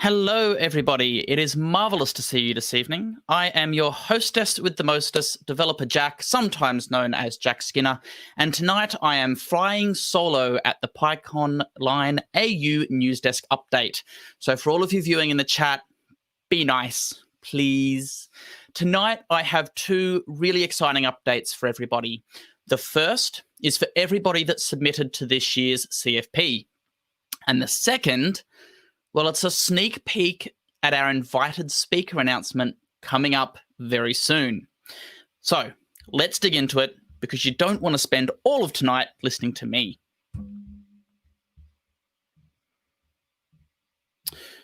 Hello, everybody. It is marvelous to see you this evening. I am your hostess with the mostest, Developer Jack, sometimes known as Jack Skinner, and tonight I am flying solo at the PyConline AU News Desk update. So for all of you viewing in the chat, be nice, please. Tonight I have two really exciting updates for everybody. The first is for everybody that submitted to this year's CFP. And the second, well, it's a sneak peek at our invited speaker announcement coming up very soon. So let's dig into it, because you don't want to spend all of tonight listening to me.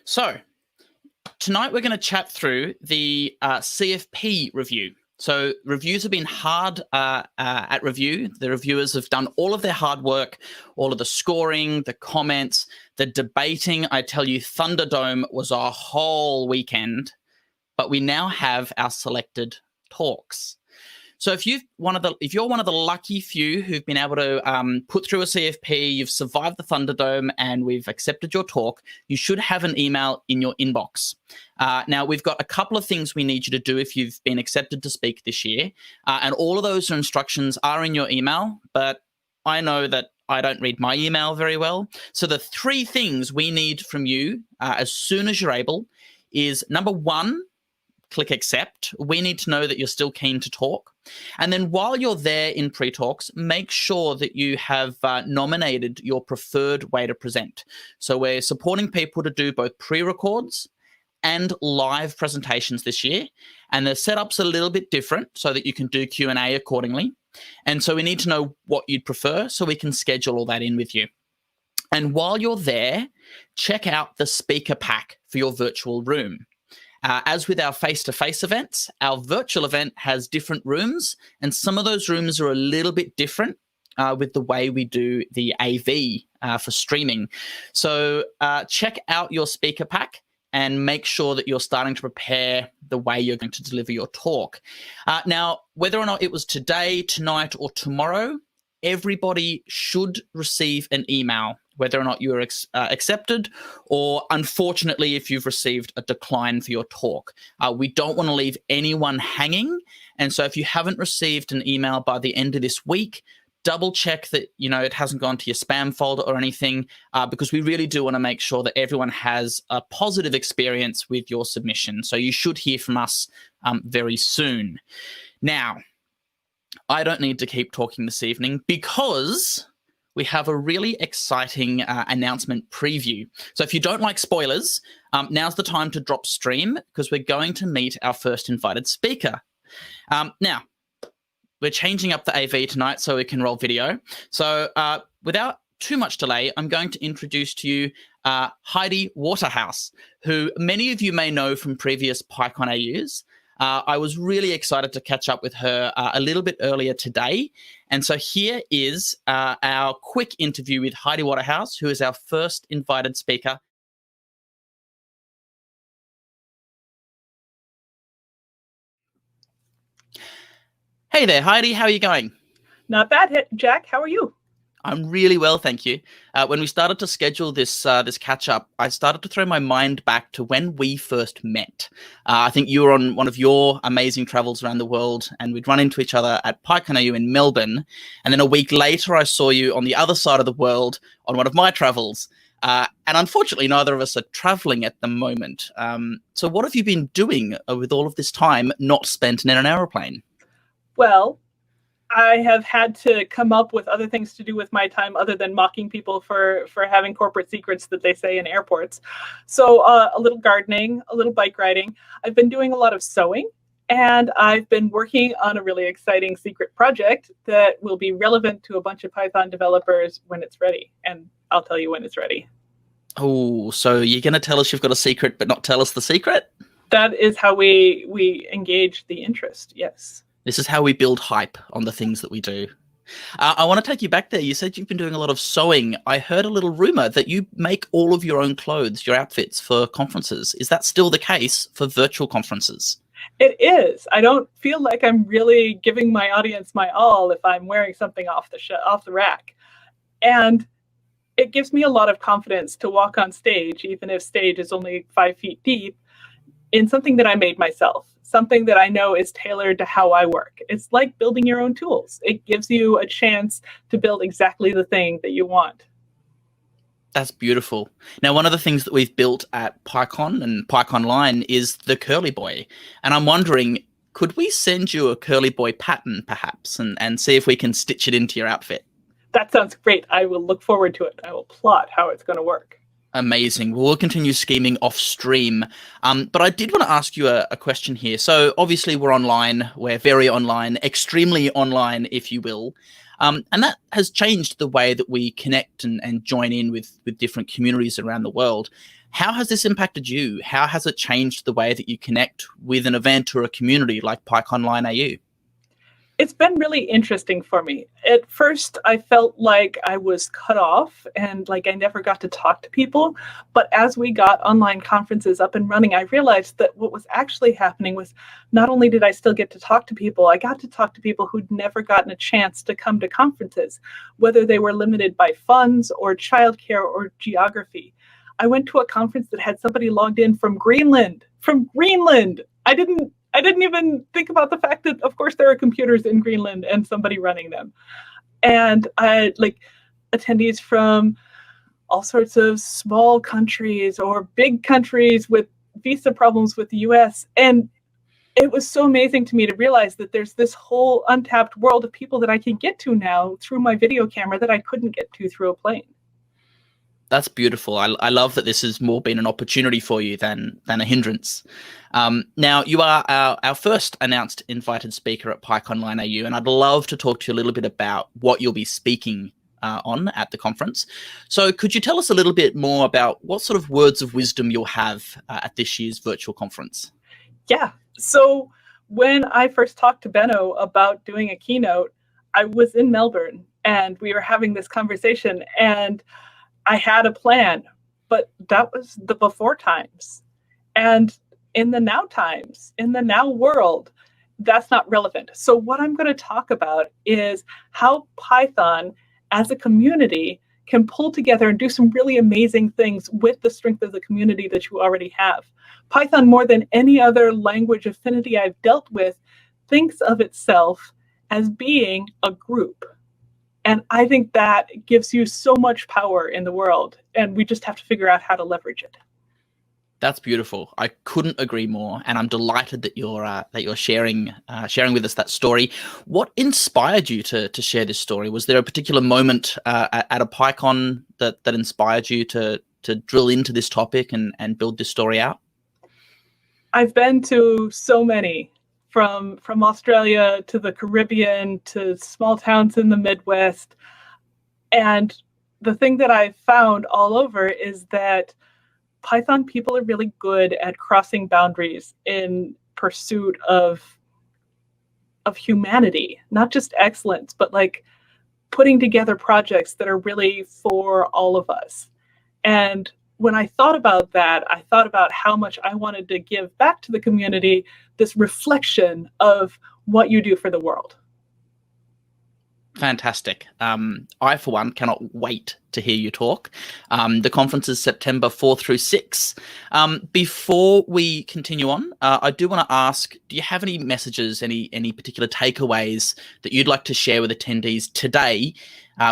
So tonight we're going to chat through the CFP review. So reviews have been hard at review. The reviewers have done all of their hard work, all of the scoring, the comments, the debating. I tell you, Thunderdome was a whole weekend, but we now have our selected talks. So if you're one of the lucky few who've been able to put through a CFP, you've survived the Thunderdome, and we've accepted your talk, you should have an email in your inbox. Now, we've got a couple of things we need you to do if you've been accepted to speak this year, and all of those instructions are in your email, but I know that I don't read my email very well. So the three things we need from you as soon as you're able is, number one, click accept. We need to know that you're still keen to talk. And then while you're there in pre-talks, make sure that you have nominated your preferred way to present. So we're supporting people to do both pre-records and live presentations this year. And the setup's a little bit different so that you can do Q&A accordingly. And so we need to know what you'd prefer so we can schedule all that in with you. And while you're there, check out the speaker pack for your virtual room. As with our face-to-face events, our virtual event has different rooms, and some of those rooms are a little bit different with the way we do the AV for streaming. So check out your speaker pack and make sure that you're starting to prepare the way you're going to deliver your talk. Now, whether or not it was today, tonight, or tomorrow, everybody should receive an email, whether or not you are accepted, or unfortunately, if you've received a decline for your talk. We don't want to leave anyone hanging. And so if you haven't received an email by the end of this week, double check that it hasn't gone to your spam folder or anything, because we really do want to make sure that everyone has a positive experience with your submission. So you should hear from us very soon. Now, I don't need to keep talking this evening because we have a really exciting announcement preview. So if you don't like spoilers, now's the time to drop stream, because we're going to meet our first invited speaker. Now, we're changing up the AV tonight so we can roll video. So without too much delay, I'm going to introduce to you Heidi Waterhouse, who many of you may know from previous PyCon AUs. I was really excited to catch up with her a little bit earlier today. And so here is our quick interview with Heidi Waterhouse, who is our first invited speaker. Hey there, Heidi. How are you going? Not bad, Jack. How are you? I'm really well, thank you. When we started to schedule this catch-up, I started to throw my mind back to when we first met. I think you were on one of your amazing travels around the world, and we'd run into each other at PyCon AU in Melbourne. And then a week later, I saw you on the other side of the world on one of my travels. And unfortunately, neither of us are traveling at the moment. So what have you been doing with all of this time not spent in an aeroplane? Well, I have had to come up with other things to do with my time other than mocking people for having corporate secrets that they say in airports. So a little gardening, a little bike riding. I've been doing a lot of sewing, and I've been working on a really exciting secret project that will be relevant to a bunch of Python developers when it's ready. And I'll tell you when it's ready. Oh, so you're going to tell us you've got a secret but not tell us the secret? That is how we engage the interest, yes. This is how we build hype on the things that we do. I want to take you back there. You said you've been doing a lot of sewing. I heard a little rumor that you make all of your own clothes, your outfits for conferences. Is that still the case for virtual conferences? It is. I don't feel like I'm really giving my audience my all if I'm wearing something off the rack. And it gives me a lot of confidence to walk on stage, even if stage is only 5 feet deep, in something that I made myself, something that I know is tailored to how I work. It's like building your own tools. It gives you a chance to build exactly the thing that you want. That's beautiful. Now, one of the things that we've built at PyCon and PyConline is the curly boy. And I'm wondering, could we send you a curly boy pattern perhaps and see if we can stitch it into your outfit? That sounds great. I will look forward to it. I will plot how it's going to work. Amazing. We'll continue scheming off stream. But I did want to ask you a question here. So obviously we're online. We're very online, extremely online, if you will. And that has changed the way that we connect and join in with different communities around the world. How has this impacted you? How has it changed the way that you connect with an event or a community like PyConline AU? It's been really interesting for me. At first, I felt like I was cut off and like I never got to talk to people. But as we got online conferences up and running, I realized that what was actually happening was not only did I still get to talk to people, I got to talk to people who'd never gotten a chance to come to conferences, whether they were limited by funds or childcare or geography. I went to a conference that had somebody logged in from Greenland. From Greenland! I didn't even think about the fact that, of course, there are computers in Greenland and somebody running them. And I like attendees from all sorts of small countries or big countries with visa problems with the US. And it was so amazing to me to realize that there's this whole untapped world of people that I can get to now through my video camera that I couldn't get to through a plane. That's beautiful. I love that this has more been an opportunity for you than a hindrance. Now, you are our first announced invited speaker at PyConline AU, and I'd love to talk to you a little bit about what you'll be speaking on at the conference. So could you tell us a little bit more about what sort of words of wisdom you'll have at this year's virtual conference? Yeah. So when I first talked to Benno about doing a keynote, I was in Melbourne and we were having this conversation and I had a plan, but that was the before times. And in the now times, in the now world, that's not relevant. So what I'm going to talk about is how Python as a community can pull together and do some really amazing things with the strength of the community that you already have. Python, more than any other language affinity I've dealt with, thinks of itself as being a group. And I think that gives you so much power in the world, and we just have to figure out how to leverage it. That's beautiful. I couldn't agree more, and I'm delighted that you're sharing with us that story. What inspired you to share this story? Was there a particular moment at a PyCon that inspired you to drill into this topic and build this story out? I've been to so many. From Australia to the Caribbean to small towns in the Midwest. And the thing that I've found all over is that Python people are really good at crossing boundaries in pursuit of humanity, not just excellence, but like putting together projects that are really for all of us. And when I thought about that, I thought about how much I wanted to give back to the community, this reflection of what you do for the world. Fantastic. I, for one, cannot wait to hear you talk. The conference is September 4 through 6. Before we continue on, I do want to ask, do you have any messages, any particular takeaways that you'd like to share with attendees today?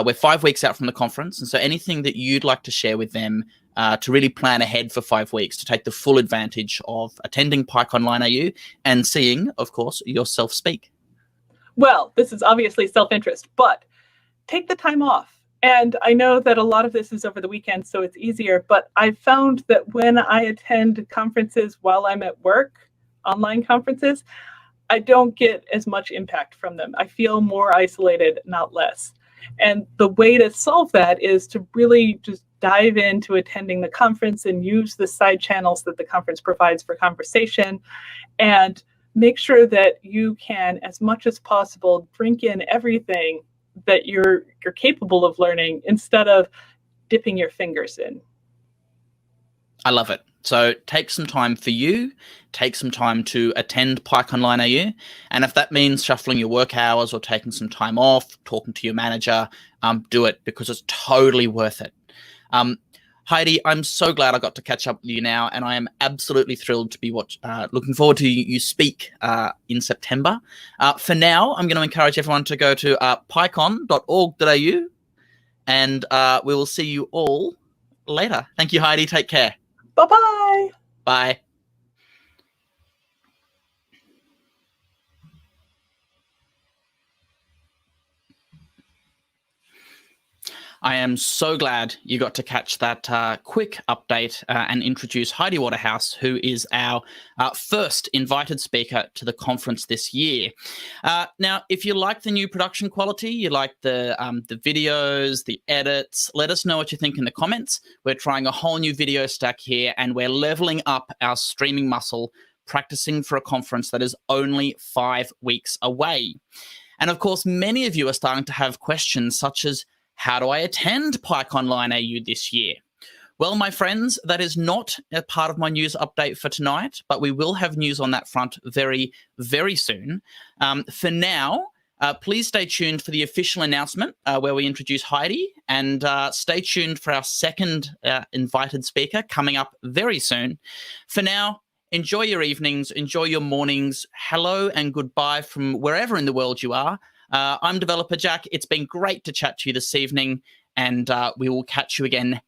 We're 5 weeks out from the conference, and so anything that you'd like to share with them to really plan ahead for 5 weeks, to take the full advantage of attending PyConline AU and seeing, of course, yourself speak? Well, this is obviously self-interest, but take the time off. And I know that a lot of this is over the weekend, so it's easier, but I've found that when I attend conferences while I'm at work, online conferences, I don't get as much impact from them. I feel more isolated, not less. And the way to solve that is to really just dive into attending the conference and use the side channels that the conference provides for conversation, and make sure that you can, as much as possible, drink in everything that you're capable of learning instead of dipping your fingers in. I love it. So take some time for you, take some time to attend PyConline AU, and if that means shuffling your work hours or taking some time off, talking to your manager, do it, because it's totally worth it. Heidi, I'm so glad I got to catch up with you now, and I am absolutely thrilled to be looking forward to you speak in September. For now, I'm going to encourage everyone to go to pycon.org.au, and we will see you all later. Thank you, Heidi. Take care. Bye-bye. Bye. I am so glad you got to catch that quick update and introduce Heidi Waterhouse, who is our first invited speaker to the conference this year. Now, if you like the new production quality, you like the videos, the edits, let us know what you think in the comments. We're trying a whole new video stack here, and we're leveling up our streaming muscle, practicing for a conference that is only 5 weeks away. And of course, many of you are starting to have questions such as, how do I attend PyConline AU this year? Well, my friends, that is not a part of my news update for tonight, but we will have news on that front very, very soon. For now, please stay tuned for the official announcement where we introduce Heidi, and stay tuned for our second invited speaker coming up very soon. For now, enjoy your evenings, enjoy your mornings. Hello and goodbye from wherever in the world you are. I'm Developer Jack. It's been great to chat to you this evening, and we will catch you again